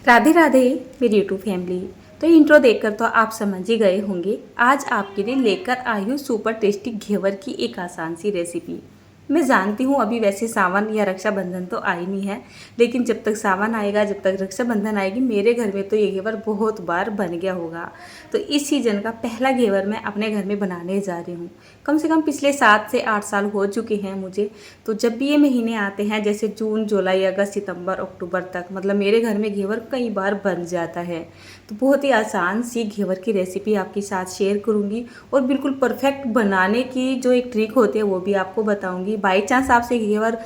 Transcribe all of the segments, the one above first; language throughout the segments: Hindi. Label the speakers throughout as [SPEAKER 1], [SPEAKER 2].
[SPEAKER 1] राधे राधे मेरी यूट्यूब फैमिली। तो इंट्रो देखकर तो आप समझ ही गए होंगे। आज आपके लिए लेकर आई हूँ सुपर टेस्टी घेवर की एक आसान सी रेसिपी। मैं जानती हूँ अभी वैसे सावन या रक्षाबंधन तो आई नहीं है, लेकिन जब तक सावन आएगा, जब तक रक्षाबंधन आएगी, मेरे घर में तो ये घेवर बहुत बार बन गया होगा। तो इस सीज़न का पहला घेवर मैं अपने घर में बनाने जा रही हूँ। कम से कम पिछले 7 से 8 साल हो चुके हैं मुझे। तो जब भी ये महीने आते हैं, जैसे जून, जुलाई, अगस्त, सितंबर, अक्टूबर तक, मतलब मेरे घर में घेवर कई बार बन जाता है। तो बहुत ही आसान सी घेवर की रेसिपी आपके साथ शेयर करूँगी और बिल्कुल परफेक्ट बनाने की जो एक ट्रिक होती है वो भी आपको बताऊँगी। बाई चांस आपसे घेवर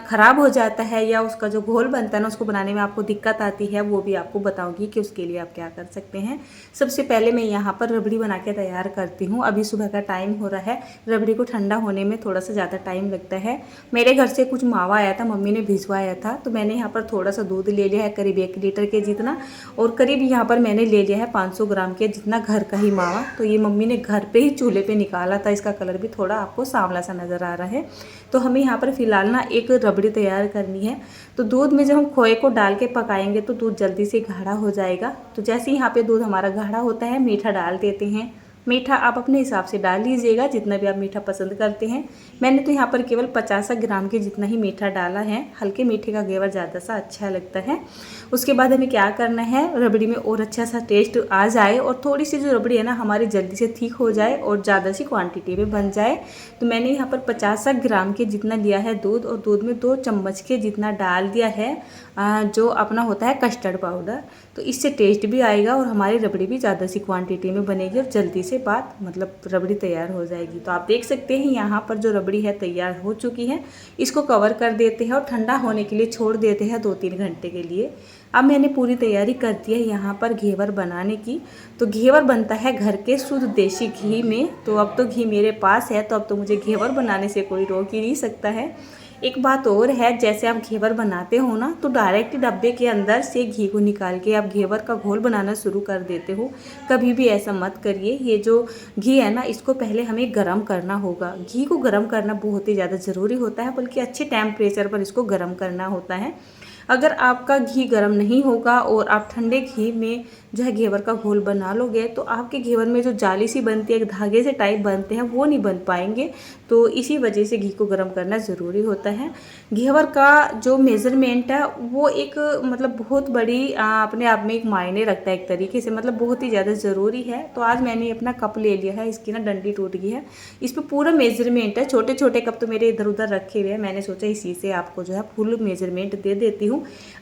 [SPEAKER 1] ख़राब हो जाता है या उसका जो घोल बनता है ना, उसको बनाने में आपको दिक्कत आती है, वो भी आपको बताऊँगी कि उसके लिए आप क्या कर सकते हैं। सबसे पहले मैं यहाँ पर रबड़ी बना के तैयार करती हूँ। अभी सुबह का टाइम हो रहा है, रबड़ी को ठंडा होने में थोड़ा सा ज़्यादा टाइम लगता है। मेरे घर से कुछ मावा आया था, मम्मी ने भिजवाया था, तो मैंने यहाँ पर थोड़ा सा दूध ले लिया है, करीब 1 लीटर के जितना, और करीब यहाँ पर मैंने ले लिया है 500 ग्राम के जितना घर का ही मावा। तो ये मम्मी ने घर पे ही चूल्हे पे निकाला था, इसका कलर भी थोड़ा आपको सांवला सा नज़र आ रहा है। तो हमें यहाँ पर फिलहाल ना एक रबड़ी तैयार करनी है। तो दूध में जब हम खोए को डाल के पकाएंगे तो दूध जल्दी से गाढ़ा हो जाएगा। तो जैसे ही यहाँ पे दूध हमारा गाढ़ा होता है, मीठा डाल देते हैं। मीठा आप अपने हिसाब से डाल लीजिएगा, जितना भी आप मीठा पसंद करते हैं। मैंने तो यहाँ पर केवल 50 ग्राम के जितना ही मीठा डाला है। हल्के मीठे का घेवर ज़्यादा सा अच्छा लगता है। उसके बाद हमें क्या करना है, रबड़ी में और अच्छा सा टेस्ट आ जाए और थोड़ी सी जो रबड़ी है ना हमारी जल्दी से ठीक हो जाए और ज़्यादा सी क्वांटिटी में बन जाए। तो मैंने यहाँ पर 50 ग्राम के जितना लिया है दूध, और दूध में 2 चम्मच के जितना डाल दिया है जो अपना होता है कस्टर्ड पाउडर। तो इससे टेस्ट भी आएगा और हमारी रबड़ी भी ज़्यादा सी क्वांटिटी में बनेगी और जल्दी से बात मतलब रबड़ी तैयार हो जाएगी। तो आप देख सकते हैं यहाँ पर जो रबड़ी है तैयार हो चुकी है। इसको कवर कर देते हैं और ठंडा होने के लिए छोड़ देते हैं 2-3 घंटे के लिए। अब मैंने पूरी तैयारी कर दी है यहाँ पर घेवर बनाने की। तो घेवर बनता है घर के शुद्ध देसी घी में। तो अब तो घी मेरे पास है, तो अब तो मुझे घेवर बनाने से कोई रोक ही नहीं सकता है। एक बात और है, जैसे आप घेवर बनाते हो ना, तो डायरेक्ट डब्बे के अंदर से घी को निकाल के आप घेवर का घोल बनाना शुरू कर देते हो। कभी भी ऐसा मत करिए। ये जो घी है ना, इसको पहले हमें गर्म करना होगा। घी को गर्म करना बहुत ही ज़्यादा ज़रूरी होता है, बल्कि अच्छे टेम्परेचर पर इसको गर्म करना होता है। अगर आपका घी गर्म नहीं होगा और आप ठंडे घी में जो है घेवर का घोल बना लोगे, तो आपके घेवर में जो जाली सी बनती है, एक धागे से टाइप बनते हैं, वो नहीं बन पाएंगे। तो इसी वजह से घी को गर्म करना ज़रूरी होता है। घेवर का जो मेज़रमेंट है वो एक मतलब बहुत बड़ी अपने आप में एक मायने रखता है, एक तरीके से मतलब बहुत ही ज़्यादा ज़रूरी है। तो आज मैंने अपना कप ले लिया है, इसकी ना डंडी टूट गई है, इस पर पूरा मेज़रमेंट है। छोटे छोटे कप तो मेरे इधर उधर रखे हुए हैं, मैंने सोचा इसी से आपको जो है फुल मेज़रमेंट दे देती हूँ।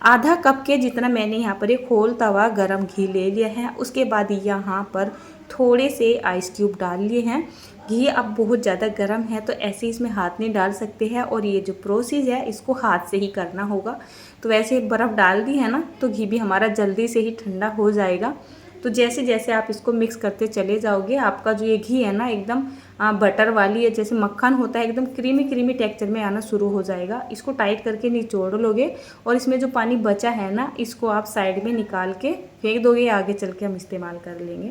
[SPEAKER 1] आधा कप के जितना मैंने यहाँ पर एक खोल तवा गरम घी ले लिया है। उसके बाद यहाँ पर थोड़े से आइस क्यूब डाल लिए हैं। घी अब बहुत ज़्यादा गर्म है, तो ऐसे इसमें हाथ नहीं डाल सकते हैं, और ये जो प्रोसेस है इसको हाथ से ही करना होगा। तो वैसे बर्फ़ डाल दी है ना, तो घी भी हमारा जल्दी से ही ठंडा हो जाएगा। तो जैसे जैसे आप इसको मिक्स करते चले जाओगे, आपका जो ये घी है ना एकदम बटर वाली है, जैसे मक्खन होता है, एकदम क्रीमी क्रीमी टेक्सचर में आना शुरू हो जाएगा। इसको टाइट करके निचोड़ लोगे और इसमें जो पानी बचा है ना, इसको आप साइड में निकाल के फेंक दोगे, आगे चल के हम इस्तेमाल कर लेंगे।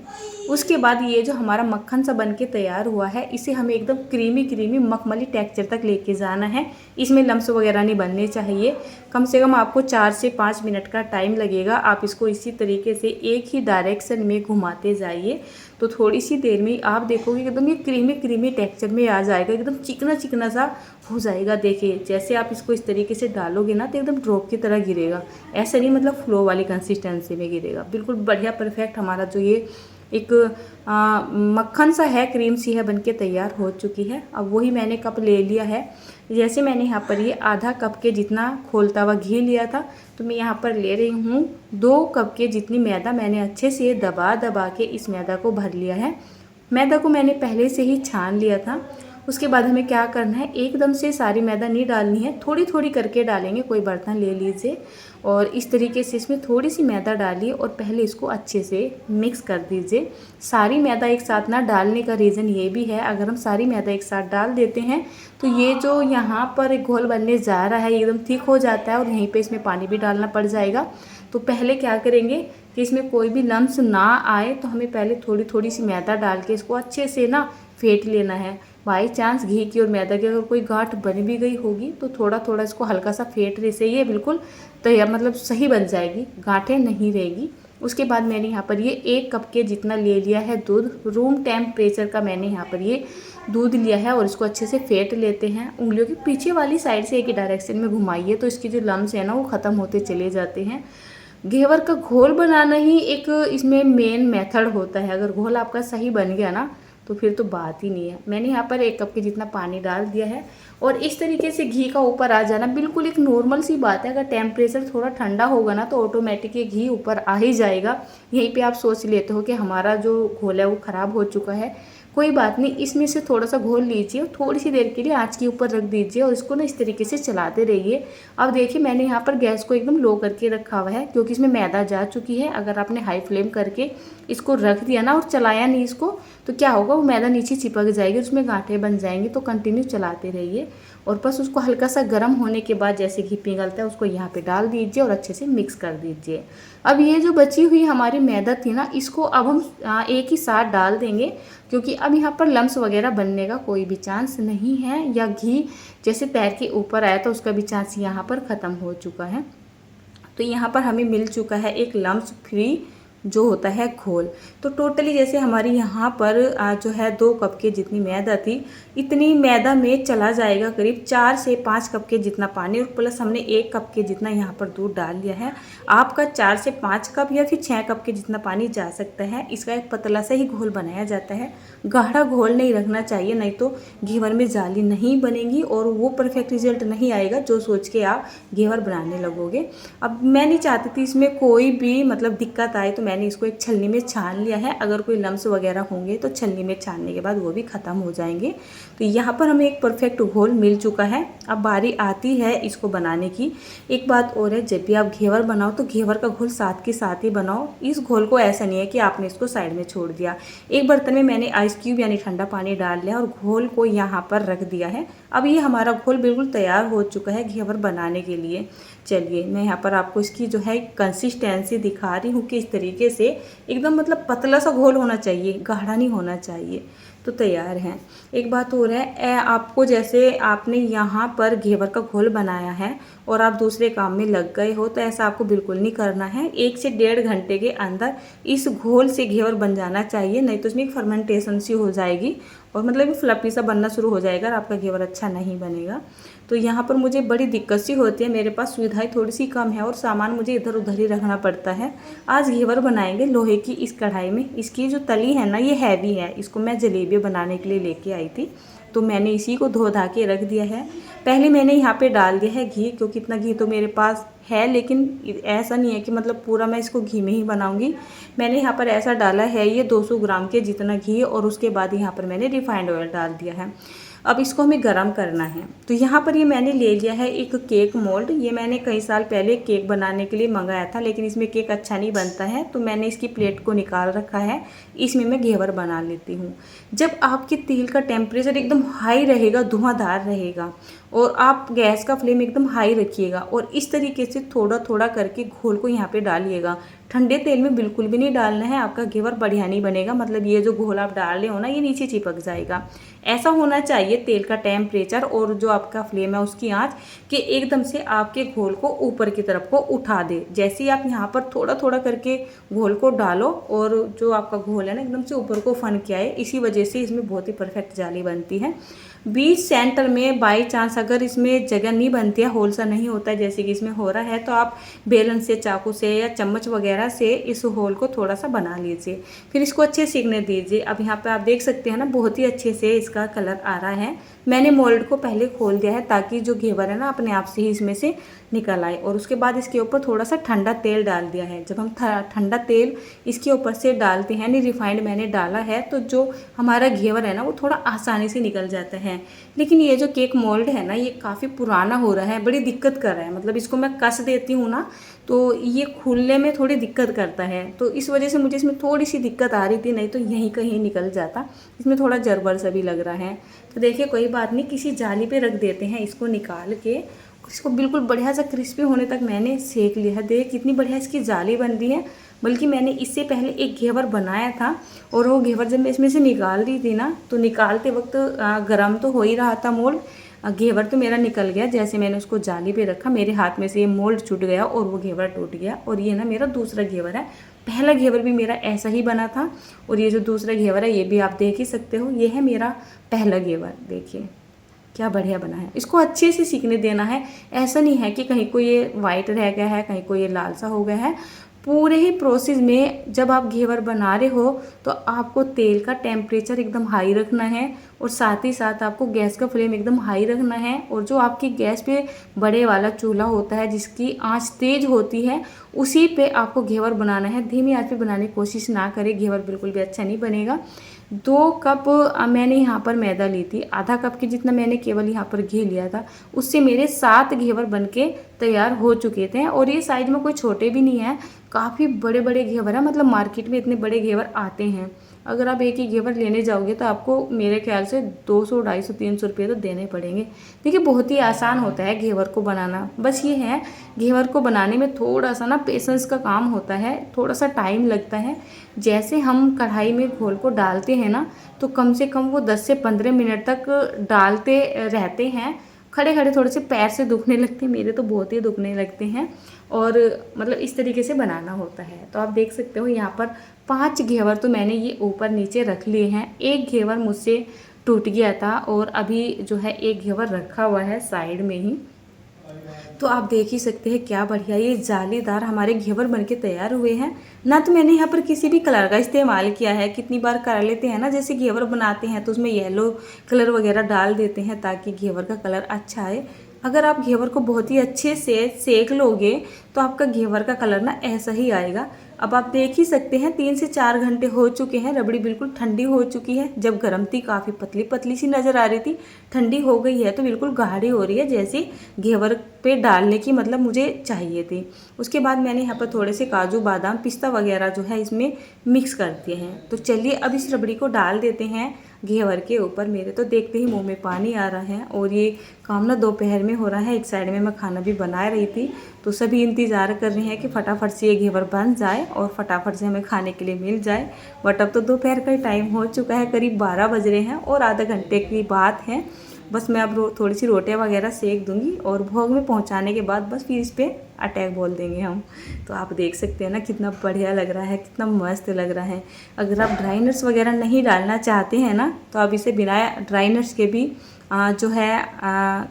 [SPEAKER 1] उसके बाद ये जो हमारा मक्खन सा बन के तैयार हुआ है, इसे हमें एकदम क्रीमी क्रीमी मखमली टेक्सचर तक लेके जाना है। इसमें लम्स वगैरह नहीं बनने चाहिए। कम से कम आपको 4 से 5 मिनट का टाइम लगेगा। आप इसको इसी तरीके से एक ही डायरेक्शन में घुमाते जाइए, तो थोड़ी सी देर में आप देखोगे एकदम ये क्रीमी क्रीमी टेक्सचर में आ जाएगा, एकदम चिकना चिकना सा हो जाएगा। देखिए जैसे आप इसको इस तरीके से डालोगे ना, तो एकदम ड्रॉप की तरह गिरेगा। ऐसा नहीं मतलब फ्लो वाली कंसिस्टेंसी में गिरेगा, बिल्कुल बढ़िया परफेक्ट हमारा जो ये एक मक्खन सा है, क्रीम सी है, बनके तैयार हो चुकी है। अब वही मैंने कप ले लिया है। जैसे मैंने यहाँ पर ये आधा कप के जितना खोलता हुआ घी लिया था, तो मैं यहाँ पर ले रही हूँ 2 कप के जितनी मैदा। मैंने अच्छे से दबा दबा के इस मैदा को भर लिया है। मैदा को मैंने पहले से ही छान लिया था। उसके बाद हमें क्या करना है, एकदम से सारी मैदा नहीं डालनी है, थोड़ी थोड़ी करके डालेंगे। कोई बर्तन ले लीजिए और इस तरीके से इसमें थोड़ी सी मैदा डालिए और पहले इसको अच्छे से मिक्स कर दीजिए। सारी मैदा एक साथ ना डालने का रीज़न ये भी है, अगर हम सारी मैदा एक साथ डाल देते हैं तो ये जो यहाँ पर एक घोल बनने जा रहा है एकदम थिक हो जाता है और यहीं पे इसमें पानी भी डालना पड़ जाएगा। तो पहले क्या करेंगे कि इसमें कोई भी लम्स ना आए, तो हमें पहले थोड़ी थोड़ी सी मैदा डाल के इसको अच्छे से ना फेंट लेना है। बाई चांस घी की और मैदा की अगर कोई गांठ बन भी गई होगी तो थोड़ा थोड़ा इसको हल्का सा फेंटने से ये बिल्कुल तैयार मतलब सही बन जाएगी, गांठें नहीं रहेगी। उसके बाद मैंने यहाँ पर ये 1 कप के जितना ले लिया है दूध, रूम टेम्परेचर का मैंने यहाँ पर ये दूध लिया है और इसको अच्छे से फेंट लेते हैं। उंगलियों के पीछे वाली साइड से एक ही डायरेक्शन में घुमाइए तो इसकी जो लम्स है ना वो ख़त्म होते चले जाते हैं। घेवर का घोल बनाना ही एक इसमें मेन मेथड होता है। अगर घोल आपका सही बन गया ना तो फिर तो बात ही नहीं है। मैंने यहाँ पर 1 कप के जितना पानी डाल दिया है और इस तरीके से घी का ऊपर आ जाना बिल्कुल एक नॉर्मल सी बात है। अगर टेम्परेचर थोड़ा ठंडा होगा ना तो ऑटोमेटिक ये घी ऊपर आ ही जाएगा। यहीं पे आप सोच लेते हो कि हमारा जो घोल है वो ख़राब हो चुका है। कोई बात नहीं, इसमें से थोड़ा सा घोल लीजिए और थोड़ी सी देर के लिए आँच के ऊपर रख दीजिए और इसको ना इस तरीके से चलाते रहिए। अब देखिए मैंने यहाँ पर गैस को एकदम लो करके रखा हुआ है क्योंकि इसमें मैदा जा चुकी है। अगर आपने हाई फ्लेम करके इसको रख दिया ना और चलाया नहीं इसको तो क्या होगा, वो मैदा नीचे चिपक जाएगी, उसमें गांठें बन जाएंगी। तो कंटिन्यू चलाते रहिए और बस उसको हल्का सा गर्म होने के बाद जैसे घी पिघलता है उसको यहाँ पे डाल दीजिए और अच्छे से मिक्स कर दीजिए। अब ये जो बची हुई हमारी मैदा थी ना इसको अब हम एक ही साथ डाल देंगे क्योंकि अब यहाँ पर लम्स वगैरह बनने का कोई भी चांस नहीं है, या घी जैसे तैर के ऊपर आया तो उसका भी चांस यहाँ पर ख़त्म हो चुका है। तो यहाँ पर हमें मिल चुका है एक लम्स फ्री जो होता है घोल। तो टोटली जैसे हमारी यहाँ पर जो है 2 कप के जितनी मैदा थी, इतनी मैदा में चला जाएगा करीब 4 से 5 कप के जितना पानी और प्लस हमने 1 कप के जितना यहाँ पर दूध डाल लिया है। आपका 4 से 5 कप या फिर 6 कप के जितना पानी जा सकता है। इसका एक पतला सा ही घोल बनाया जाता है, गाढ़ा घोल नहीं रखना चाहिए, नहीं तो घेवर में जाली नहीं बनेगी और वो परफेक्ट रिजल्ट नहीं आएगा जो सोच के आप घेवर बनाने लगोगे। अब मैं नहीं चाहती थी इसमें कोई भी मतलब दिक्कत आए तो मैंने इसको एक छलनी में छान लिया है। अगर कोई लम्स वगैरह होंगे तो छलनी में छानने के बाद वो भी ख़त्म हो जाएंगे। तो यहाँ पर हमें एक परफेक्ट घोल मिल चुका है। अब बारी आती है इसको बनाने की। एक बात और है, जब भी आप घेवर बनाओ तो घेवर का घोल साथ के साथ ही बनाओ। इस घोल को ऐसा नहीं है कि आपने इसको साइड में छोड़ दिया। एक बर्तन में मैंने आइस क्यूब यानी ठंडा पानी डाल लिया और घोल को यहाँ पर रख दिया है। अब ये हमारा घोल बिल्कुल तैयार हो चुका है घेवर बनाने के लिए। चलिए मैं यहाँ पर आपको इसकी जो है कंसिस्टेंसी दिखा रही हूँ कि इस तरीके से एकदम मतलब पतला सा घोल होना चाहिए, गाढ़ा नहीं होना चाहिए। तो तैयार हैं। एक बात और है, आपको जैसे आपने यहाँ पर घेवर का घोल बनाया है और आप दूसरे काम में लग गए हो तो ऐसा आपको बिल्कुल नहीं करना है। 1 से 1.5 घंटे के अंदर इस घोल से घेवर बन जाना चाहिए, नहीं तो इसमें एक फर्मेंटेशन सी हो जाएगी और मतलब फ्लफी सा बनना शुरू हो जाएगा और आपका घेवर अच्छा नहीं बनेगा। तो यहाँ पर मुझे बड़ी दिक्कत सी होती है, मेरे पास सुविधाएं थोड़ी सी कम है और सामान मुझे इधर उधर ही रखना पड़ता है। आज घेवर बनाएंगे लोहे की इस कढ़ाई में। इसकी जो तली है ना ये हैवी है, इसको मैं जलेबी बनाने के लिए लेके आई थी तो मैंने इसी को धो धा के रख दिया है। पहले मैंने यहाँ पे डाल दिया है घी, क्योंकि इतना घी तो मेरे पास है, लेकिन ऐसा नहीं है कि मतलब पूरा मैं इसको घी में ही बनाऊंगी। मैंने यहाँ पर ऐसा डाला है ये 200 ग्राम के जितना घी और उसके बाद यहाँ पर मैंने रिफाइंड ऑयल डाल दिया है। अब इसको हमें गरम करना है। तो यहाँ पर ये मैंने ले लिया है एक केक मोल्ड। ये मैंने कई साल पहले केक बनाने के लिए मंगाया था, लेकिन इसमें केक अच्छा नहीं बनता है तो मैंने इसकी प्लेट को निकाल रखा है। इसमें मैं घेवर बना लेती हूँ। जब आपके तेल का टेम्परेचर एकदम हाई रहेगा, धुआंधार रहेगा और आप गैस का फ्लेम एकदम हाई रखिएगा और इस तरीके से थोड़ा थोड़ा करके घोल को यहाँ पे डालिएगा। ठंडे तेल में बिल्कुल भी नहीं डालना है, आपका घेवर बढ़िया नहीं बनेगा। मतलब ये जो घोल आप डाल रहे हो ना ये नीचे चिपक जाएगा। ऐसा होना चाहिए तेल का टेम्परेचर और जो आपका फ्लेम है उसकी आंच कि एकदम से आपके घोल को ऊपर की तरफ को उठा दे। जैसे ही आप यहाँ पर थोड़ा थोड़ा करके घोल को डालो और जो आपका घोल है ना एकदम से ऊपर को फन के आए, इसी वजह से इसमें बहुत ही परफेक्ट जाली बनती है। बीच सेंटर में बाई चांस अगर इसमें जगह नहीं बनती है, होल सा नहीं होता है जैसे कि इसमें हो रहा है, तो आप बेलन से, चाकू से या चम्मच वगैरह से इस होल को थोड़ा सा बना लीजिए। फिर इसको अच्छे सीखने दीजिए। अब यहाँ पे आप देख सकते हैं ना बहुत ही अच्छे से इसका कलर आ रहा है। मैंने मोल्ड को पहले खोल दिया है ताकि जो घेवर है ना अपने आप से ही इसमें से निकल आए। और उसके बाद इसके ऊपर थोड़ा सा ठंडा तेल डाल दिया है। जब हम ठंडा तेल इसके ऊपर से डालते हैं, नहीं रिफाइंड मैंने डाला है, तो जो हमारा घेवर है ना वो थोड़ा आसानी से निकल जाता है। लेकिन ये जो केक मोल्ड है ना ये काफ़ी पुराना हो रहा है, बड़ी दिक्कत कर रहा है। मतलब इसको मैं कस देती हूँ ना तो ये खुलने में थोड़ी दिक्कत करता है, तो इस वजह से मुझे इसमें थोड़ी सी दिक्कत आ रही थी, नहीं तो यहीं कहीं निकल जाता। इसमें थोड़ा जरबर सा भी लग रहा है। तो देखिए कोई बात नहीं, किसी जाली पे रख देते हैं इसको निकाल के। इसको बिल्कुल बढ़िया सा क्रिस्पी होने तक मैंने सेक लिया है। देख कितनी बढ़िया इसकी जाली बन रही है। बल्कि मैंने इससे पहले एक घेवर बनाया था और वो घेवर जब मैं इसमें से निकाल रही थी ना, तो निकालते वक्त गर्म तो हो ही रहा था मोल्ड। घेवर तो मेरा निकल गया। जैसे मैंने उसको जाली पे रखा, मेरे हाथ में से ये मोल्ड छूट गया और वो घेवर टूट गया। और ये ना मेरा दूसरा घेवर है। पहला घेवर भी मेरा ऐसा ही बना था और ये जो दूसरा घेवर है ये भी आप देख ही सकते हो। ये है मेरा पहला घेवर। देखिए क्या बढ़िया बना है। इसको अच्छे से सीखने देना है। ऐसा नहीं है कि कहीं को ये वाइट रह गया है, कहीं को ये लाल सा हो गया है। पूरे ही प्रोसेस में जब आप घेवर बना रहे हो तो आपको तेल का टेम्परेचर एकदम हाई रखना है और साथ ही साथ आपको गैस का फ्लेम एकदम हाई रखना है। और जो आपकी गैस पे बड़े वाला चूल्हा होता है जिसकी आंच तेज होती है, उसी पे आपको घेवर बनाना है। धीमी आंच पे बनाने की कोशिश ना करें, घेवर बिल्कुल भी अच्छा नहीं बनेगा। 2 कप मैंने यहाँ पर मैदा ली थी, आधा कप के जितना मैंने केवल यहाँ पर घी लिया था। उससे मेरे 7 घेवर बनके तैयार हो चुके थे। और ये साइज में कोई छोटे भी नहीं है, काफ़ी बड़े बड़े घेवर है। मतलब मार्केट में इतने बड़े घेवर आते हैं। अगर आप एक ही घेवर लेने जाओगे तो आपको मेरे ख्याल से 200, 250, 300 रुपये तो देने पड़ेंगे। देखिए बहुत ही आसान होता है घेवर को बनाना। बस ये है घेवर को बनाने में थोड़ा सा ना पेशेंस का काम होता है, थोड़ा सा टाइम लगता है। जैसे हम कढ़ाई में घोल को डालते हैं ना, तो कम से कम वो 10 से 15 मिनट तक डालते रहते हैं। खड़े खड़े थोड़े से पैर से दुखने लगते हैं, मेरे तो बहुत ही दुखने लगते हैं। और मतलब इस तरीके से बनाना होता है। तो आप देख सकते हो यहाँ पर 5 घेवर तो मैंने ये ऊपर नीचे रख लिए हैं। एक घेवर मुझसे टूट गया था और अभी जो है एक घेवर रखा हुआ है साइड में ही। तो आप देख ही सकते हैं क्या बढ़िया ये जालीदार हमारे घेवर बनके तैयार हुए हैं। ना तो मैंने यहाँ पर किसी भी कलर का इस्तेमाल किया है। कितनी बार कर लेते हैं ना, जैसे घेवर बनाते हैं तो उसमें येलो कलर वगैरह डाल देते हैं ताकि घेवर का कलर अच्छा आए। अगर आप घेवर को बहुत ही अच्छे से सेक लोगे तो आपका घेवर का कलर ना ऐसा ही आएगा। अब आप देख ही सकते हैं 3 से 4 घंटे हो चुके हैं। रबड़ी बिल्कुल ठंडी हो चुकी है। जब गर्म थी काफ़ी पतली पतली सी नज़र आ रही थी, ठंडी हो गई है तो बिल्कुल गाढ़ी हो रही है, जैसे घेवर पे डालने की मतलब मुझे चाहिए थी। उसके बाद मैंने यहाँ पर थोड़े से काजू बादाम पिस्ता वगैरह जो है इसमें मिक्स कर दिए हैं। तो चलिए अब इस रबड़ी को डाल देते हैं घेवर के ऊपर। मेरे तो देखते ही मुंह में पानी आ रहा है। और ये काम ना दोपहर में हो रहा है। एक साइड में मैं खाना भी बना रही थी, तो सभी इंतज़ार कर रहे हैं कि फटाफट से ये घेवर बन जाए और फटाफट से हमें खाने के लिए मिल जाए। बट अब तो दोपहर का टाइम हो चुका है, करीब 12 बज रहे हैं और आधा घंटे की बात है। बस मैं अब थोड़ी सी रोटियां वगैरह सेक दूंगी और भोग में पहुंचाने के बाद बस फिर इस पर अटैक बोल देंगे हम। तो आप देख सकते हैं ना कितना बढ़िया लग रहा है, कितना मस्त लग रहा है। अगर आप ड्राई नट्स वगैरह नहीं डालना चाहते हैं ना, तो आप इसे बिना ड्राई नट्स के भी जो है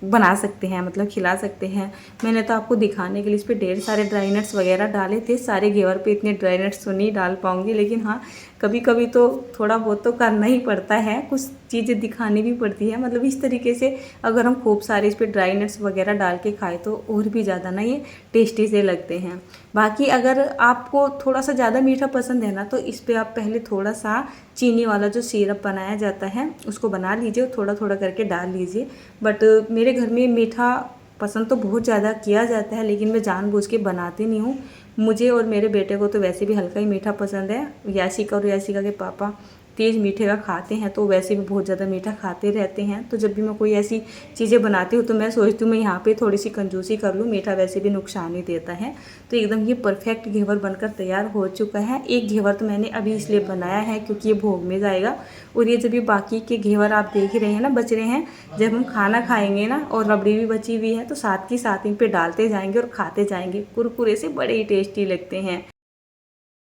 [SPEAKER 1] बना सकते हैं, मतलब खिला सकते हैं। मैंने तो आपको दिखाने के लिए इस पर ढेर सारे ड्राई नट्स वगैरह डाले थे। सारे घेवर पे इतने ड्राई नट्स तो नहीं डाल पाऊंगी, लेकिन हाँ कभी कभी तो थोड़ा बहुत तो करना ही पड़ता है, कुछ चीज़ें दिखानी भी पड़ती है। मतलब इस तरीके से अगर हम खूब सारे इस पर ड्राई नट्स वगैरह डाल के खाए तो और भी ज़्यादा ना ये टेस्टी से लगते हैं। बाकी अगर आपको थोड़ा सा ज़्यादा मीठा पसंद है ना, तो इस पर आप पहले थोड़ा सा चीनी वाला जो सिरप बनाया जाता है उसको बना लीजिए और थोड़ा थोड़ा करके डाल लीजिए। बट मेरे घर में मीठा पसंद तो बहुत ज़्यादा किया जाता है, लेकिन मैं जानबूझ के बनाती नहीं हूँ। मुझे और मेरे बेटे को तो वैसे भी हल्का ही मीठा पसंद है। याशिका और याशिका के पापा तेज़ मीठे का खाते हैं, तो वैसे भी बहुत ज़्यादा मीठा खाते रहते हैं। तो जब भी मैं कोई ऐसी चीज़ें बनाती हूँ तो मैं सोचती हूँ मैं यहाँ पे थोड़ी सी कंजूसी कर लूँ, मीठा वैसे भी नुकसान ही देता है। तो एकदम ये परफेक्ट घेवर बनकर तैयार हो चुका है। एक घेवर तो मैंने अभी इसलिए बनाया है क्योंकि ये भोग में जाएगा। और ये जब ये बाकी के घेवर आप देख ही रहे हैं ना बच रहे हैं, जब हम खाना खाएंगे ना और रबड़ी भी बची हुई है तो साथ के साथ इन पर डालते जाएंगे और खाते जाएंगे। कुरकुरे से बड़े ही टेस्टी लगते हैं।